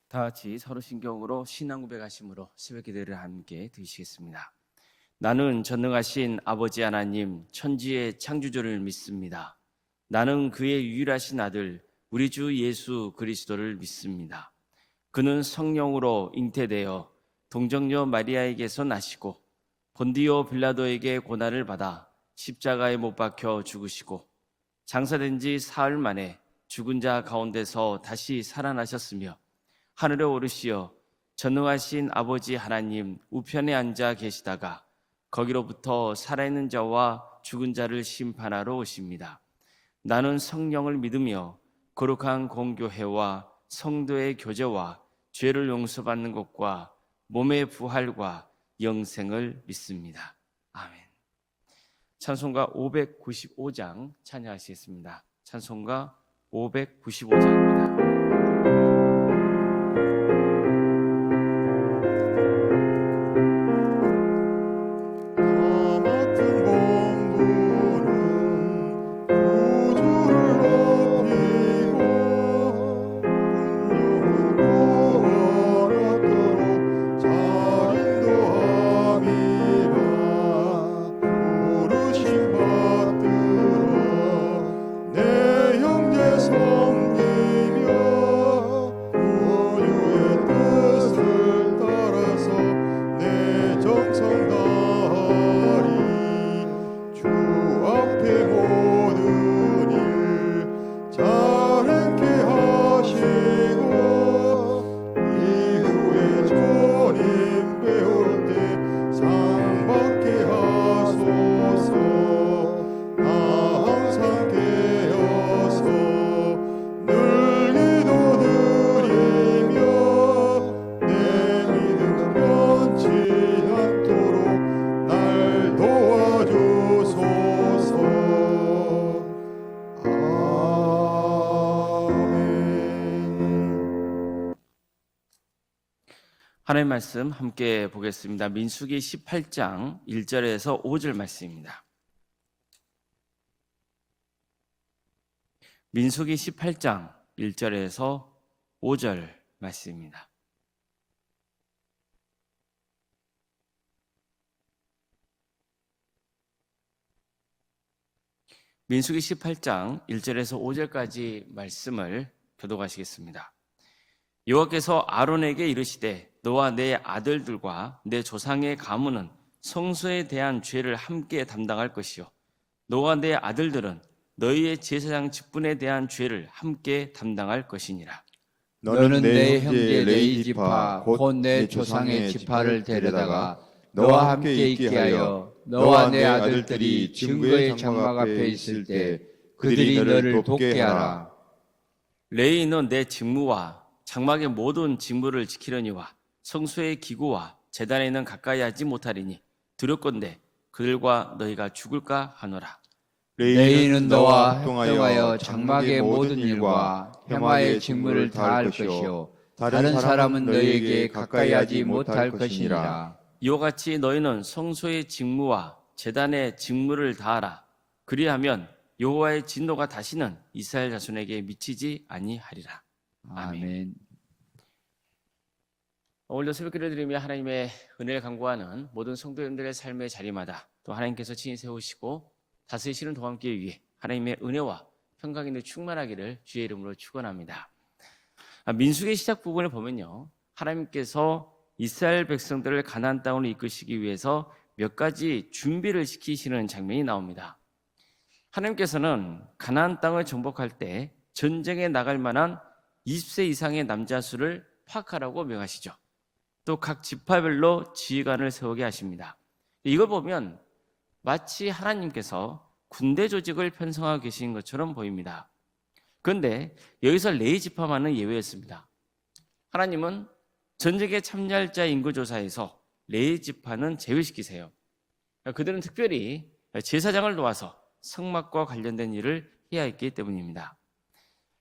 다 같이 서로 신경으로 신앙 고백하심으로 새벽 기도를 함께 드리시겠습니다. 나는 전능하신 아버지 하나님 천지의 창조주를 믿습니다. 나는 그의 유일하신 아들 우리 주 예수 그리스도를 믿습니다. 그는 성령으로 잉태되어 동정녀 마리아에게서 나시고 본디오 빌라도에게 고난을 받아 십자가에 못 박혀 죽으시고 장사된 지 사흘 만에 죽은 자 가운데서 다시 살아나셨으며 하늘에 오르시어 전능하신 아버지 하나님 우편에 앉아 계시다가 거기로부터 살아있는 자와 죽은 자를 심판하러 오십니다. 나는 성령을 믿으며 거룩한 공교회와 성도의 교제와 죄를 용서받는 것과 몸의 부활과 영생을 믿습니다. 아멘. 찬송가 595장 찬양하시겠습니다. 찬송가 595장입니다. 하나님의 말씀 함께 보겠습니다. 민수기 18장 1절에서 5절 말씀입니다. 민수기 18장 1절에서 5절 말씀입니다. 민수기 18장 1절에서 5절까지 말씀을 교독하시겠습니다. 여호와께서 아론에게 이르시되 너와 내 아들들과 내 조상의 가문은 성소에 대한 죄를 함께 담당할 것이요 너와 내 아들들은 너희의 제사장 직분에 대한 죄를 함께 담당할 것이니라. 너는 내 형제 레위 지파 곧 내 조상의 지파를 데려다가 너와 함께 있게 하여 너와 내 아들들이 증거의 장막 앞에 있을 때 그들이 너를 돕게 하라. 레위인은 내 직무와 장막의 모든 직무를 지키려니와 성소의 기구와 제단에 있는 가까이 하지 못하리니 두렵건대 그들과 너희가 죽을까 하노라. 레위인은 너와 협동하여 장막의 모든 일과 회마의 직무를 다할 것이요 다른 사람은 너희에게 가까이 하지 못할 것이니라. 이와 같이 너희는 성소의 직무와 제단의 직무를 다하라. 그리하면 여호와의 진노가 다시는 이스라엘 자손에게 미치지 아니하리라. 아멘. 오늘도 새벽 기도를 드리며 하나님의 은혜를 간구하는 모든 성도님들의 삶의 자리마다 또 하나님께서 친히 세우시고 다스리시는 동안기회 위해 하나님의 은혜와 평강이 충만하기를 주의 이름으로 축원합니다. 민수기의 시작 부분을 보면요, 하나님께서 이스라엘 백성들을 가나안 땅으로 이끄시기 위해서 몇 가지 준비를 시키시는 장면이 나옵니다. 하나님께서는 가나안 땅을 정복할 때 전쟁에 나갈 만한 20세 이상의 남자 수를 파악하라고 명하시죠. 또 각 지파별로 지휘관을 세우게 하십니다. 이걸 보면 마치 하나님께서 군대 조직을 편성하고 계신 것처럼 보입니다. 그런데 여기서 레위 지파만은 예외였습니다. 하나님은 전쟁에 참여할 자 인구 조사에서 레위 지파는 제외시키세요. 그들은 특별히 제사장을 도와서 성막과 관련된 일을 해야 했기 때문입니다.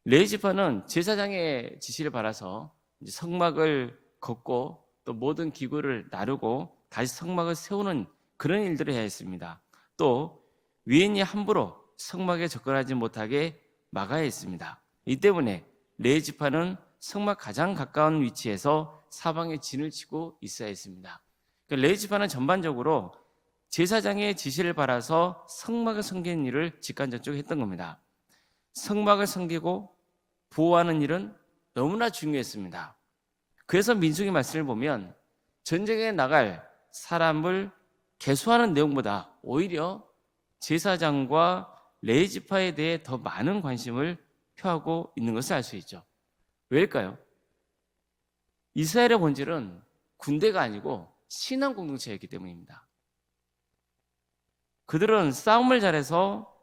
레위 지파는 제사장의 지시를 받아서 성막을 걷고 또 모든 기구를 나르고 다시 성막을 세우는 그런 일들을 해야 했습니다. 또 위인이 함부로 성막에 접근하지 못하게 막아야 했습니다. 이 때문에 레위 지파는 성막 가장 가까운 위치에서 사방에 진을 치고 있어야 했습니다. 그러니까 레위지파는 전반적으로 제사장의 지시를 받아서 성막을 섬기는 일을 직간접적으로 했던 겁니다. 성막을 섬기고 보호하는 일은 너무나 중요했습니다. 그래서 민수기 말씀을 보면 전쟁에 나갈 사람을 계수하는 내용보다 오히려 제사장과 레위지파에 대해 더 많은 관심을 표하고 있는 것을 알 수 있죠. 왜일까요? 이스라엘의 본질은 군대가 아니고 신앙 공동체였기 때문입니다. 그들은 싸움을 잘해서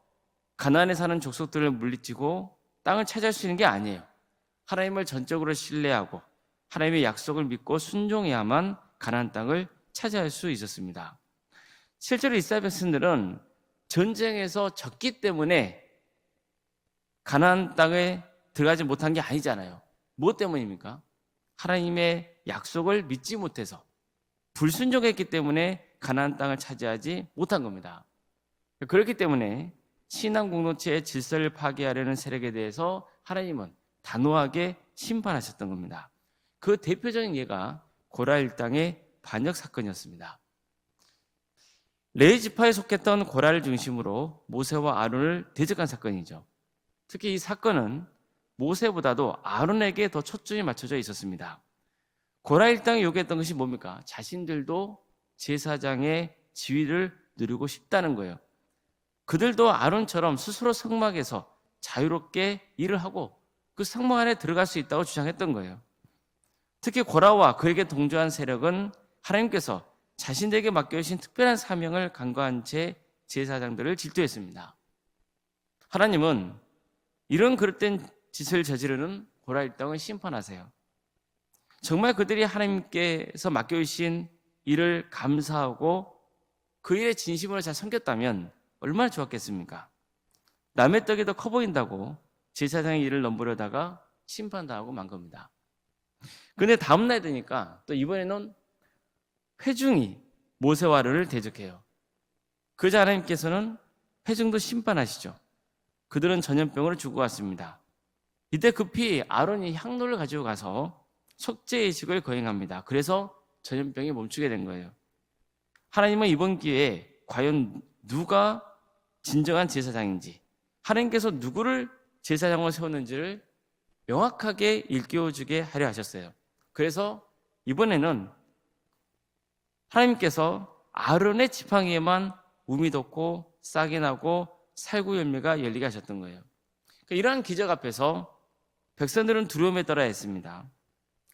가나안에 사는 족속들을 물리치고 땅을 차지할 수 있는 게 아니에요. 하나님을 전적으로 신뢰하고 하나님의 약속을 믿고 순종해야만 가나안 땅을 차지할 수 있었습니다. 실제로 이스라엘 백성들은 전쟁에서 졌기 때문에 가나안 땅에 들어가지 못한 게 아니잖아요. 무엇 때문입니까? 하나님의 약속을 믿지 못해서 불순종했기 때문에 가나안 땅을 차지하지 못한 겁니다. 그렇기 때문에 신앙 공동체의 질서를 파괴하려는 세력에 대해서 하나님은 단호하게 심판하셨던 겁니다. 그 대표적인 예가 고라 일당의 반역 사건이었습니다. 레위 지파에 속했던 고라를 중심으로 모세와 아론을 대적한 사건이죠. 특히 이 사건은 모세보다도 아론에게 더 초점이 맞춰져 있었습니다. 고라 일당이 요구했던 것이 뭡니까? 자신들도 제사장의 지위를 누리고 싶다는 거예요. 그들도 아론처럼 스스로 성막에서 자유롭게 일을 하고 그 성막 안에 들어갈 수 있다고 주장했던 거예요. 특히 고라와 그에게 동조한 세력은 하나님께서 자신들에게 맡겨주신 특별한 사명을 간과한 채 제사장들을 질투했습니다. 하나님은 이런 그릇된 짓을 저지르는 고라 일당을 심판하세요. 정말 그들이 하나님께서 맡겨주신 일을 감사하고 그 일에 진심으로 잘 섬겼다면 얼마나 좋았겠습니까? 남의 떡이 더 커 보인다고 제사장의 일을 넘보려다가 심판당하고 만 겁니다. 그런데 다음날 되니까 또 이번에는 회중이 모세와 아론을 대적해요. 그러자 하나님께서는 회중도 심판하시죠. 그들은 전염병으로 죽어갔습니다. 이때 급히 아론이 향로를 가지고 가서 속죄의식을 거행합니다. 그래서 전염병이 멈추게 된 거예요. 하나님은 이번 기회에 과연 누가 진정한 제사장인지, 하나님께서 누구를 제사장으로 세웠는지를 명확하게 일깨워주게 하려 하셨어요. 그래서 이번에는 하나님께서 아론의 지팡이에만 우미 돋고 싹이 나고 살구 열매가 열리게 하셨던 거예요. 그러니까 이러한 기적 앞에서 백성들은 두려움에 떨어야 했습니다.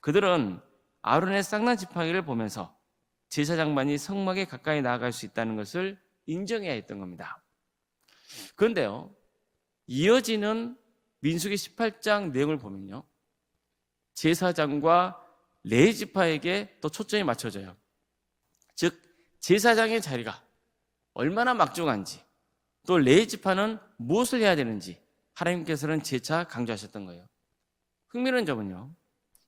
그들은 아론의 싹난 지팡이를 보면서 제사장만이 성막에 가까이 나아갈 수 있다는 것을 인정해야 했던 겁니다. 그런데요, 이어지는 민수기 18장 내용을 보면요, 제사장과 레위 지파에게 또 초점이 맞춰져요. 즉 제사장의 자리가 얼마나 막중한지, 또 레위 지파는 무엇을 해야 되는지 하나님께서는 재차 강조하셨던 거예요. 흥미로운 점은요,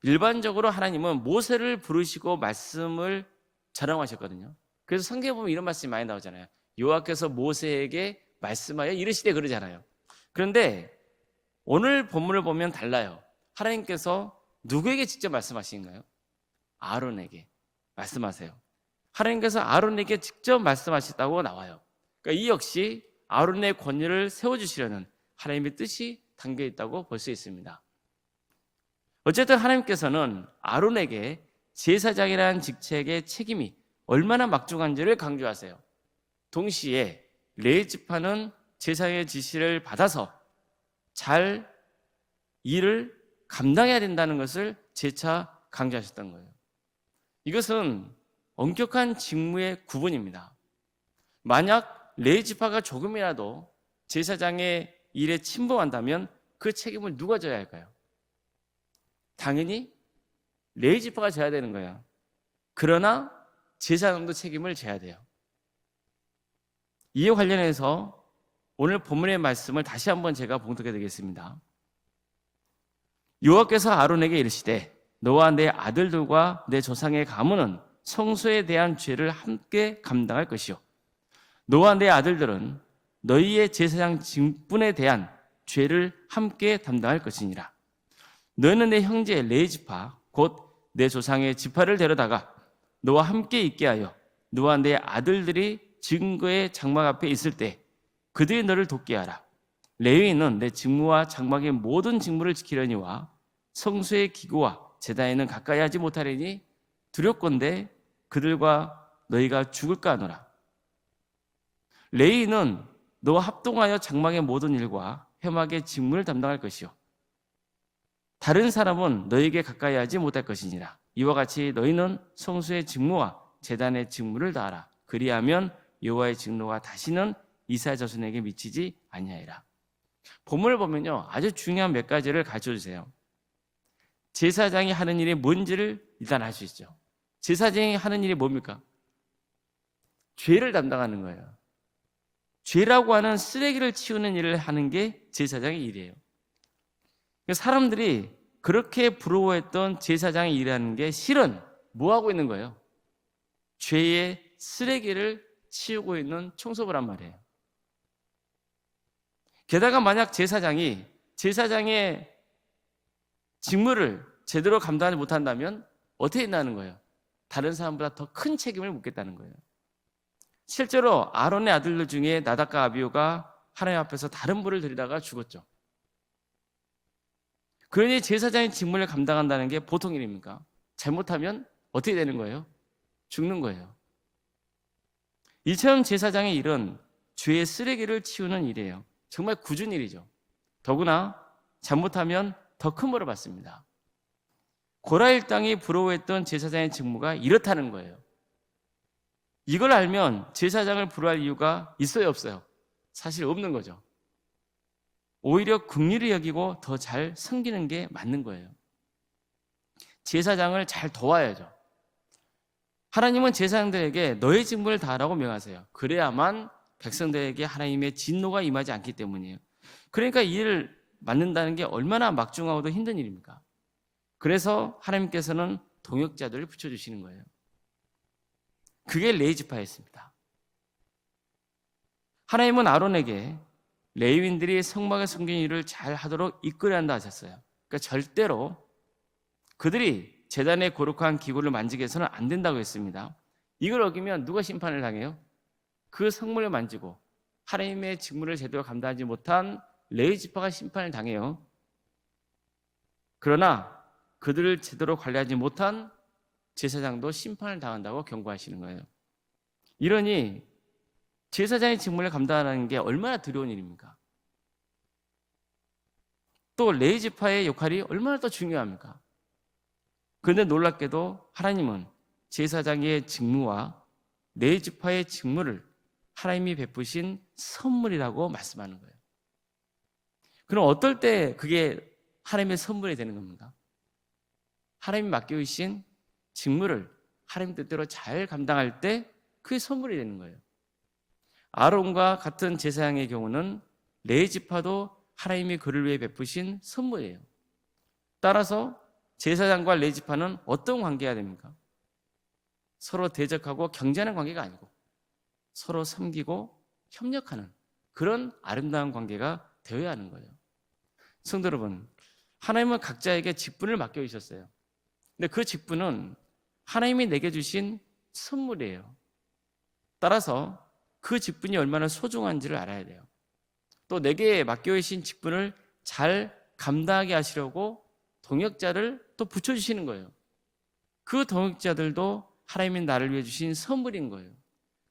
일반적으로 하나님은 모세를 부르시고 말씀을 전하셨거든요. 그래서 성경에 보면 이런 말씀이 많이 나오잖아요. 여호와께서 모세에게 말씀하여 이르시되 그러잖아요. 그런데 오늘 본문을 보면 달라요. 하나님께서 누구에게 직접 말씀하시는가요? 아론에게 말씀하세요. 하나님께서 아론에게 직접 말씀하셨다고 나와요. 그러니까 이 역시 아론의 권위를 세워주시려는 하나님의 뜻이 담겨있다고 볼 수 있습니다. 어쨌든 하나님께서는 아론에게 제사장이라는 직책의 책임이 얼마나 막중한지를 강조하세요. 동시에 레위 지파는 제사장의 지시를 받아서 잘 일을 감당해야 된다는 것을 재차 강조하셨던 거예요. 이것은 엄격한 직무의 구분입니다. 만약 레위 지파가 조금이라도 제사장의 일에 침범한다면 그 책임을 누가 져야 할까요? 당연히 레위 지파가 져야 되는 거예요. 그러나 제사장도 책임을 져야 돼요. 이에 관련해서 오늘 본문의 말씀을 다시 한번 제가 봉독해 드리겠습니다. 여호와께서 아론에게 이르시되 너와 내 아들들과 내 조상의 가문은 성소에 대한 죄를 함께 감당할 것이요 너와 내 아들들은 너희의 제사장 직분에 대한 죄를 함께 담당할 것이니라. 너는 내 형제 레위 지파 곧 내 조상의 지파를 데려다가 너와 함께 있게 하여 너와 내 아들들이 증거의 장막 앞에 있을 때 그들이 너를 돕게 하라. 레위인은 내 직무와 장막의 모든 직무를 지키려니와 성소의 기구와 제단에는 가까이 하지 못하려니 두렵건대 그들과 너희가 죽을까 하노라. 레위인은 너와 합동하여 장막의 모든 일과 회막의 직무를 담당할 것이요 다른 사람은 너에게 가까이 하지 못할 것이니라. 이와 같이 너희는 성소의 직무와 제단의 직무를 다하라. 그리하면 여호와의 직노가 다시는 이스라엘 자손에게 미치지 아니하리라. 본문을 보면요, 아주 중요한 몇 가지를 가르쳐 주세요. 제사장이 하는 일이 뭔지를 일단 알 수 있죠. 제사장이 하는 일이 뭡니까? 죄를 담당하는 거예요. 죄라고 하는 쓰레기를 치우는 일을 하는 게 제사장의 일이에요. 사람들이 그렇게 부러워했던 제사장의 일하는 게 실은 뭐 하고 있는 거예요? 죄의 쓰레기를 치우고 있는 청소부란 말이에요. 게다가 만약 제사장의 직무를 제대로 감당하지 못한다면 어떻게 된다는 거예요? 다른 사람보다 더 큰 책임을 묻겠다는 거예요. 실제로 아론의 아들들 중에 나답과 아비후가 하나님 앞에서 다른 불을 들이다가 죽었죠. 그러니 제사장의 직무를 감당한다는 게 보통 일입니까? 잘못하면 어떻게 되는 거예요? 죽는 거예요. 이처럼 제사장의 일은 죄의 쓰레기를 치우는 일이에요. 정말 굳은 일이죠. 더구나 잘못하면 더 큰 벌을 받습니다. 고라 일당이 부러워했던 제사장의 직무가 이렇다는 거예요. 이걸 알면 제사장을 부러워할 이유가 있어요, 없어요? 사실 없는 거죠. 오히려 긍휼히 여기고 더 잘 섬기는 게 맞는 거예요. 제사장을 잘 도와야죠. 하나님은 제사장들에게 너의 직무를 다하라고 명하세요. 그래야만 백성들에게 하나님의 진노가 임하지 않기 때문이에요. 그러니까 이 일을 맡는다는 게 얼마나 막중하고도 힘든 일입니까? 그래서 하나님께서는 동역자들을 붙여주시는 거예요. 그게 레위 지파였습니다. 하나님은 아론에게 레위인들이 성막에 섬기는 일을 잘 하도록 이끌어야 한다 하셨어요. 그러니까 절대로 그들이 제단의 거룩한 기구를 만지게 해서는 안 된다고 했습니다. 이걸 어기면 누가 심판을 당해요? 그 성물을 만지고 하나님의 직무를 제대로 감당하지 못한 레위 지파가 심판을 당해요. 그러나 그들을 제대로 관리하지 못한 제사장도 심판을 당한다고 경고하시는 거예요. 이러니 제사장의 직무를 감당하는 게 얼마나 두려운 일입니까? 또 레위 지파의 역할이 얼마나 더 중요합니까? 그런데 놀랍게도 하나님은 제사장의 직무와 레위 지파의 직무를 하나님이 베푸신 선물이라고 말씀하는 거예요. 그럼 어떨 때 그게 하나님의 선물이 되는 겁니까? 하나님이 맡겨주신 직무를 하나님 뜻대로 잘 감당할 때 그게 선물이 되는 거예요. 아론과 같은 제사장의 경우는 레위 지파도 하나님이 그를 위해 베푸신 선물이에요. 따라서 제사장과 레위 지파는 어떤 관계가 됩니까? 서로 대적하고 경쟁하는 관계가 아니고 서로 섬기고 협력하는 그런 아름다운 관계가 되어야 하는 거예요. 성도 여러분, 하나님은 각자에게 직분을 맡겨주셨어요. 근데 그 직분은 하나님이 내게 주신 선물이에요. 따라서 그 직분이 얼마나 소중한지를 알아야 돼요. 또 내게 맡겨주신 직분을 잘 감당하게 하시려고 동역자를 또 붙여주시는 거예요. 그 동역자들도 하나님이 나를 위해 주신 선물인 거예요.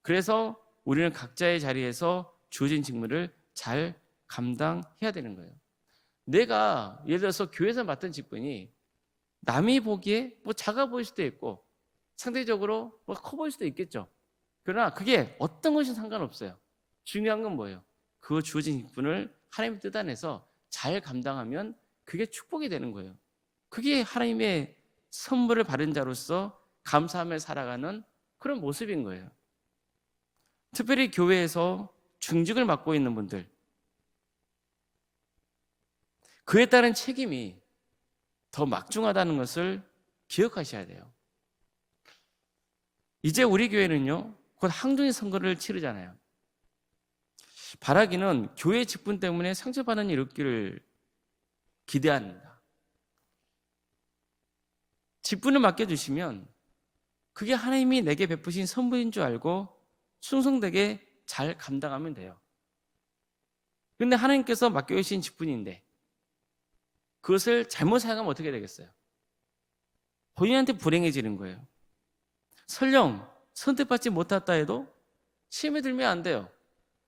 그래서 우리는 각자의 자리에서 주어진 직무를 잘 감당해야 되는 거예요. 내가 예를 들어서 교회에서 맡은 직분이 남이 보기에 뭐 작아 보일 수도 있고 상대적으로 뭐 커 보일 수도 있겠죠. 그러나 그게 어떤 것이 상관없어요. 중요한 건 뭐예요? 그 주어진 직분을 하나님의 뜻 안에서 잘 감당하면 그게 축복이 되는 거예요. 그게 하나님의 선물을 받은 자로서 감사하며 살아가는 그런 모습인 거예요. 특별히 교회에서 중직을 맡고 있는 분들, 그에 따른 책임이 더 막중하다는 것을 기억하셔야 돼요. 이제 우리 교회는요, 곧 항중의 선거를 치르잖아요. 바라기는 교회 직분 때문에 상처받는 일 없기를 기대합니다. 직분을 맡겨주시면 그게 하나님이 내게 베푸신 선물인 줄 알고 충성되게 잘 감당하면 돼요. 그런데 하나님께서 맡겨주신 직분인데 그것을 잘못 사용하면 어떻게 되겠어요? 본인한테 불행해지는 거예요. 설령 선택받지 못했다 해도 시험에 들면 안 돼요.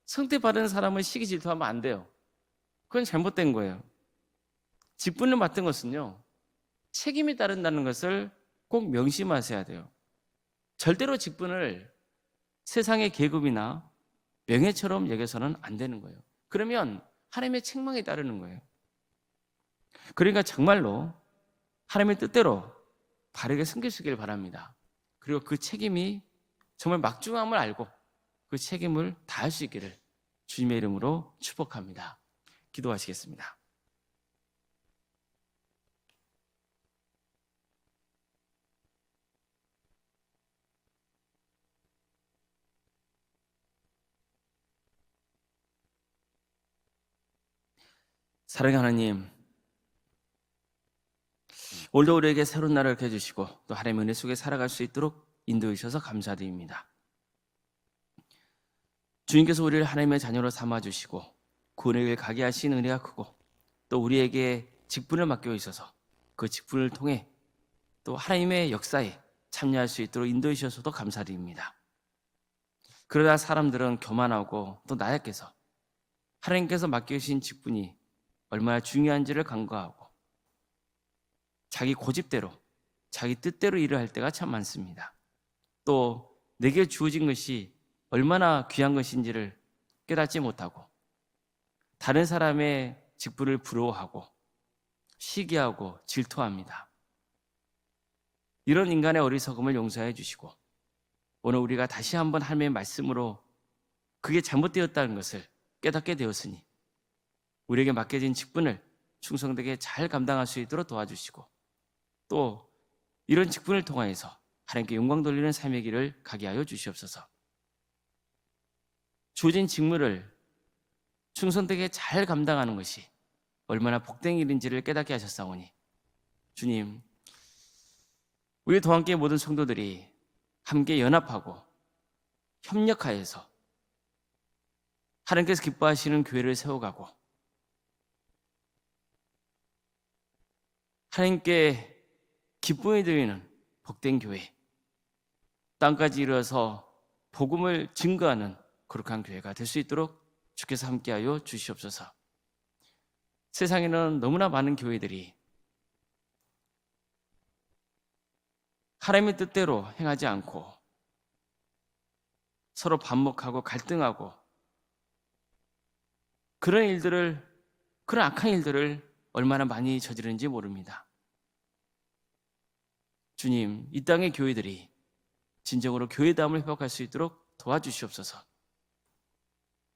선택받은 사람을 시기 질투하면 안 돼요. 그건 잘못된 거예요. 직분을 맡은 것은요, 책임이 따른다는 것을 꼭 명심하셔야 돼요. 절대로 직분을 세상의 계급이나 명예처럼 여겨서는 안 되는 거예요. 그러면 하나님의 책망이 따르는 거예요. 그러니까 정말로 하나님의 뜻대로 바르게 섬기시길 바랍니다. 그리고 그 책임이 정말 막중함을 알고 그 책임을 다할 수 있기를 주님의 이름으로 축복합니다. 기도하시겠습니다. 사랑하는 하나님, 오늘도 우리에게 새로운 날을 이렇게 해주시고 또 하나님의 은혜 속에 살아갈 수 있도록 인도해 주셔서 감사드립니다. 주님께서 우리를 하나님의 자녀로 삼아주시고 그 은혜를 가게 하신 은혜가 크고 또 우리에게 직분을 맡겨 있어서 그 직분을 통해 또 하나님의 역사에 참여할 수 있도록 인도해 주셔서도 감사드립니다. 그러다 사람들은 교만하고 또 나약해서 하나님께서 맡겨주신 직분이 얼마나 중요한지를 간과하고 자기 고집대로 자기 뜻대로 일을 할 때가 참 많습니다. 또 내게 주어진 것이 얼마나 귀한 것인지를 깨닫지 못하고 다른 사람의 직분을 부러워하고 시기하고 질투합니다. 이런 인간의 어리석음을 용서해 주시고 오늘 우리가 다시 한번 하나님의 말씀으로 그게 잘못되었다는 것을 깨닫게 되었으니 우리에게 맡겨진 직분을 충성되게 잘 감당할 수 있도록 도와주시고 또 이런 직분을 통하여서 하나님께 영광 돌리는 삶의 길을 가게 하여 주시옵소서. 주어진 직무를 충성되게 잘 감당하는 것이 얼마나 복된 일인지를 깨닫게 하셨사오니 주님, 우리 도함교회 모든 성도들이 함께 연합하고 협력하여서 하나님께서 기뻐하시는 교회를 세워가고 하나님께 기쁨이 드리는 복된 교회, 땅까지 이르러서 복음을 증거하는 거룩한 교회가 될 수 있도록 주께서 함께하여 주시옵소서. 세상에는 너무나 많은 교회들이 하나님의 뜻대로 행하지 않고 서로 반목하고 갈등하고 그런 악한 일들을 얼마나 많이 저지르는지 모릅니다. 주님, 이 땅의 교회들이 진정으로 교회다움을 회복할 수 있도록 도와주시옵소서.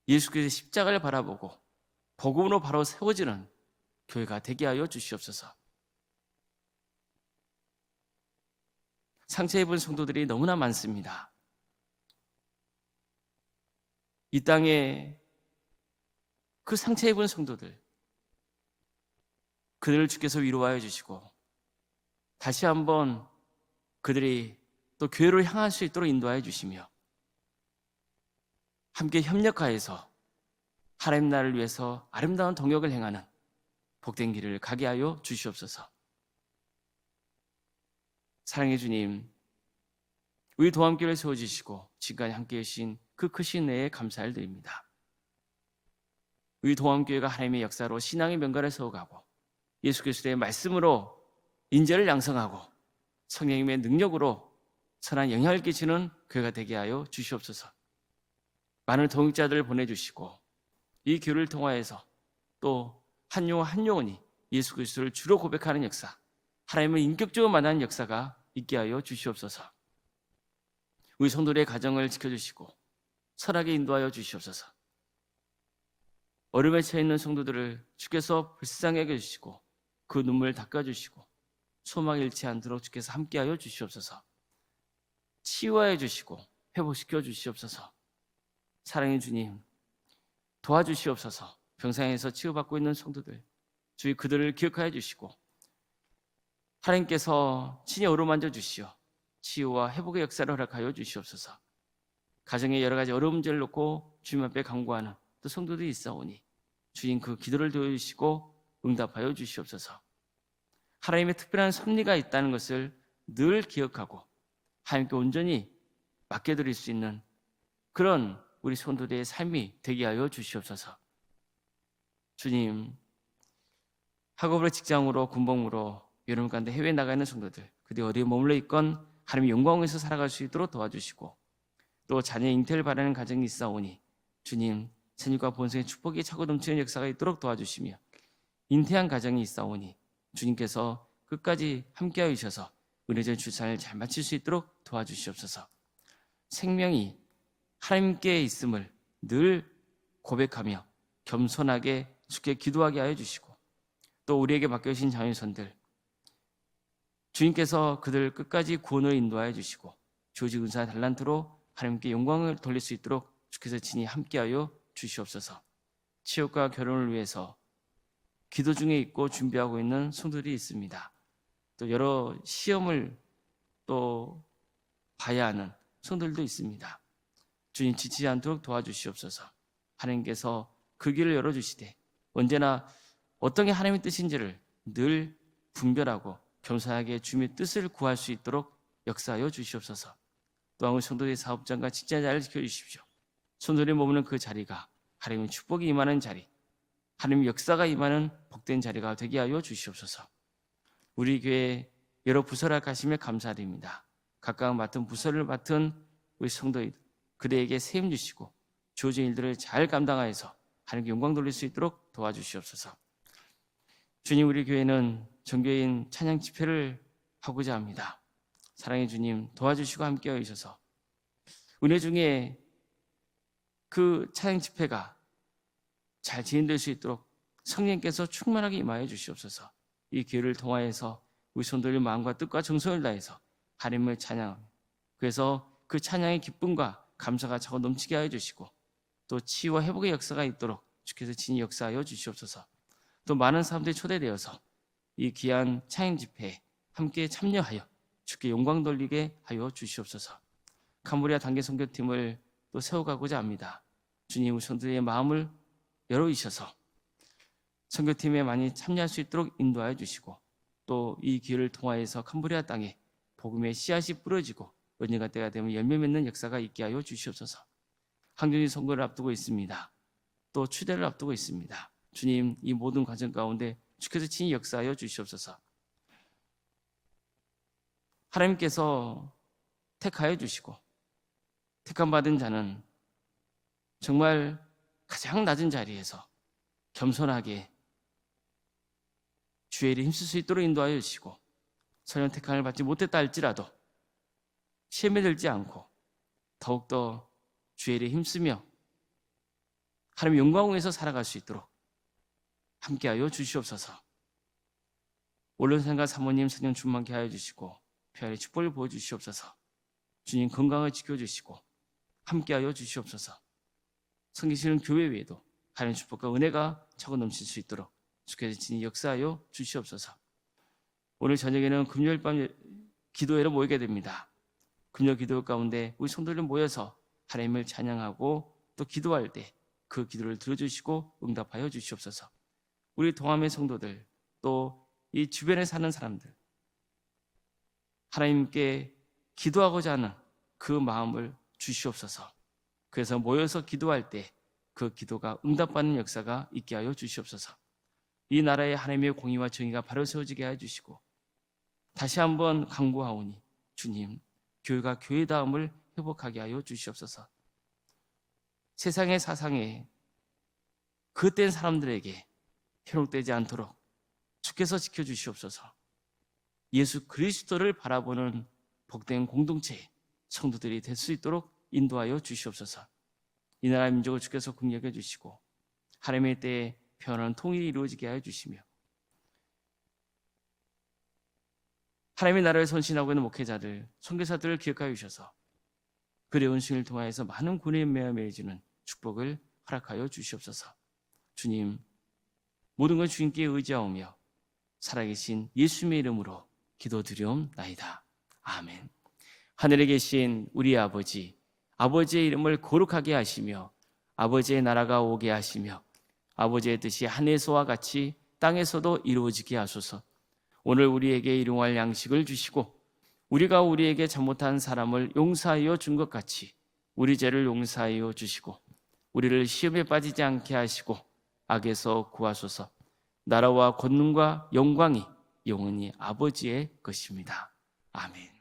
예수께서 십자가를 바라보고 복음으로 바로 세워지는 교회가 되게 하여 주시옵소서. 상처 입은 성도들이 너무나 많습니다. 이 땅에 그 상처 입은 성도들, 그들을 주께서 위로하여 주시고 다시 한번 그들이 또 교회를 향할 수 있도록 인도하여 주시며 함께 협력하여서 하나님 나라를 위해서 아름다운 동역을 행하는 복된 길을 가게 하여 주시옵소서. 사랑의 주님, 우리 도함교회를 세워주시고 지금까지 함께해 주신 그 크신 은혜에 감사를 드립니다. 우리 도함교회가 하나님의 역사로 신앙의 명가를 세워가고 예수 그리스도의 말씀으로 인재를 양성하고 성령님의 능력으로 선한 영향을 끼치는 교회가 되게 하여 주시옵소서. 많은 동역자들을 보내주시고 이 교회를 통하여서 또 한 영혼 한 영혼이 예수 그리스도를 주로 고백하는 역사, 하나님을 인격적으로 만나는 역사가 있게 하여 주시옵소서. 우리 성도들의 가정을 지켜주시고 선하게 인도하여 주시옵소서. 어려움에 처해 있는 성도들을 주께서 불쌍히 여겨주시고 그 눈물을 닦아주시고 소망을 잃지 않도록 주께서 함께하여 주시옵소서. 치유하여 주시고 회복시켜 주시옵소서. 사랑의 주님, 도와주시옵소서. 병상에서 치유받고 있는 성도들, 주의 그들을 기억하여 주시고 하나님께서 친히 어루만져 주시어 치유와 회복의 역사를 허락하여 주시옵소서. 가정에 여러 가지 어려움들을 놓고 주님 앞에 간구하는 또 성도들이 있사오니 주님 그 기도를 도와주시고 응답하여 주시옵소서. 하나님의 특별한 섭리가 있다는 것을 늘 기억하고 하나님께 온전히 맡겨드릴 수 있는 그런 우리 성도들의 삶이 되게 하여 주시옵소서. 주님, 학업으로 직장으로 군복무로 여름 가운데 해외에 나가 있는 성도들, 그들이 어디에 머물러 있건 하나님의 영광에서 살아갈 수 있도록 도와주시고 또 자녀의 잉태를 바라는 가정이 있사오니 주님, 생육과 본성의 축복이 차고 넘치는 역사가 있도록 도와주시며 잉태한 가정이 있사오니 주님께서 끝까지 함께하여 주셔서 은혜전 출산을 잘 마칠 수 있도록 도와주시옵소서. 생명이 하나님께 있음을 늘 고백하며 겸손하게 주께 기도하게 하여 주시고 또 우리에게 맡겨주신 자녀선들 주님께서 그들 끝까지 구원을 인도하여 주시고 조직 은사 달란트로 하나님께 영광을 돌릴 수 있도록 주께서 친히 함께하여 주시옵소서. 취업과 결혼을 위해서 기도 중에 있고 준비하고 있는 성도들이 있습니다. 또 여러 시험을 또 봐야 하는 성도들도 있습니다. 주님 지치지 않도록 도와주시옵소서. 하나님께서 그 길을 열어주시되 언제나 어떤 게 하나님의 뜻인지를 늘 분별하고 겸손하게 주님의 뜻을 구할 수 있도록 역사하여 주시옵소서. 또한 우리 성도들의 사업장과 직장 자리를 지켜주십시오. 성도들이 머무는 그 자리가 하나님의 축복이 임하는 자리, 하나님의 역사가 임하는 복된 자리가 되게 하여 주시옵소서. 우리 교회 여러 부서를 가시며 감사드립니다. 각각 맡은 부서를 맡은 우리 성도들 그들에게 세임 주시고 주어진 일들을 잘 감당하여서 하나님께 영광 돌릴 수 있도록 도와주시옵소서. 주님, 우리 교회는 정교인 찬양 집회를 하고자 합니다. 사랑의 주님 도와주시고 함께하여 주셔서 은혜 중에 그 찬양 집회가 잘 진행될 수 있도록 성령께서 충만하게 임하여 주시옵소서. 이 기회를 통하여서 우리 성도들의 마음과 뜻과 정성을 다해서 하나님을 찬양하며 그래서 그 찬양의 기쁨과 감사가 차고 넘치게 하여 주시고 또 치유와 회복의 역사가 있도록 주께서 친히 역사하여 주시옵소서. 또 많은 사람들이 초대되어서 이 귀한 찬양 집회에 함께 참여하여 주께 영광 돌리게 하여 주시옵소서. 캄보디아 단계 선교팀을 또 세워가고자 합니다. 주님, 우리 성도들의 마음을 열어주셔서 선교팀에 많이 참여할 수 있도록 인도하여 주시고 또 이 기회를 통하여서 캄보디아 땅에 복음의 씨앗이 뿌려지고 언젠가 때가 되면 열매 맺는 역사가 있게 하여 주시옵소서. 항전이 선거를 앞두고 있습니다. 또 추대를 앞두고 있습니다. 주님, 이 모든 과정 가운데 주께서 친히 역사하여 주시옵소서. 하나님께서 택하여 주시고 택함 받은 자는 정말 가장 낮은 자리에서 겸손하게 주의 일에 힘쓸 수 있도록 인도하여 주시고 설령 택함을 받지 못했다 할지라도 시험에 들지 않고 더욱더 주의 일에 힘쓰며 하나님의 영광을 위해서 살아갈 수 있도록 함께하여 주시옵소서. 원로선생과 사모님 성령 충만케 하여 주시고 평안의 축복을 보여주시옵소서. 주님 건강을 지켜주시고 함께하여 주시옵소서. 섬기시는 교회 외에도 하나님의 축복과 은혜가 차고 넘칠 수 있도록 주께서 친히 역사하여 주시옵소서. 오늘 저녁에는 금요일 밤 기도회로 모이게 됩니다. 금요 기도 가운데 우리 성도들 모여서 하나님을 찬양하고 또 기도할 때 그 기도를 들어주시고 응답하여 주시옵소서. 우리 동함의 성도들 또 이 주변에 사는 사람들 하나님께 기도하고자 하는 그 마음을 주시옵소서. 그래서 모여서 기도할 때 그 기도가 응답받는 역사가 있게 하여 주시옵소서. 이 나라의 하나님의 공의와 정의가 바로 세워지게 하여 주시고 다시 한번 간구하오니 주님, 교회가 교회다움을 회복하게 하여 주시옵소서. 세상의 사상에 그릇된 사람들에게 현혹되지 않도록 주께서 지켜주시옵소서. 예수 그리스도를 바라보는 복된 공동체의 성도들이 될 수 있도록 인도하여 주시옵소서. 이 나라 민족을 주께서 긍휼해 주시고 하나님의 때에 편안한 통일이 이루어지게 하여 주시며 하나님의 나라를 선신하고 있는 목회자들, 선교사들을 기억하여 주셔서 그의 은총을 통하여서 많은 군의 매어 맺어지는 축복을 허락하여 주시옵소서. 주님, 모든 걸 주님께 의지하오며 살아계신 예수님의 이름으로 기도드리옵나이다. 아멘. 하늘에 계신 우리 아버지, 아버지의 이름을 거룩하게 하시며 아버지의 나라가 오게 하시며 아버지의 뜻이 하늘에서와 같이 땅에서도 이루어지게 하소서. 오늘 우리에게 일용할 양식을 주시고 우리가 우리에게 잘못한 사람을 용서하여 준 것 같이 우리 죄를 용서하여 주시고 우리를 시험에 빠지지 않게 하시고 악에서 구하소서. 나라와 권능과 영광이 영원히 아버지의 것입니다. 아멘.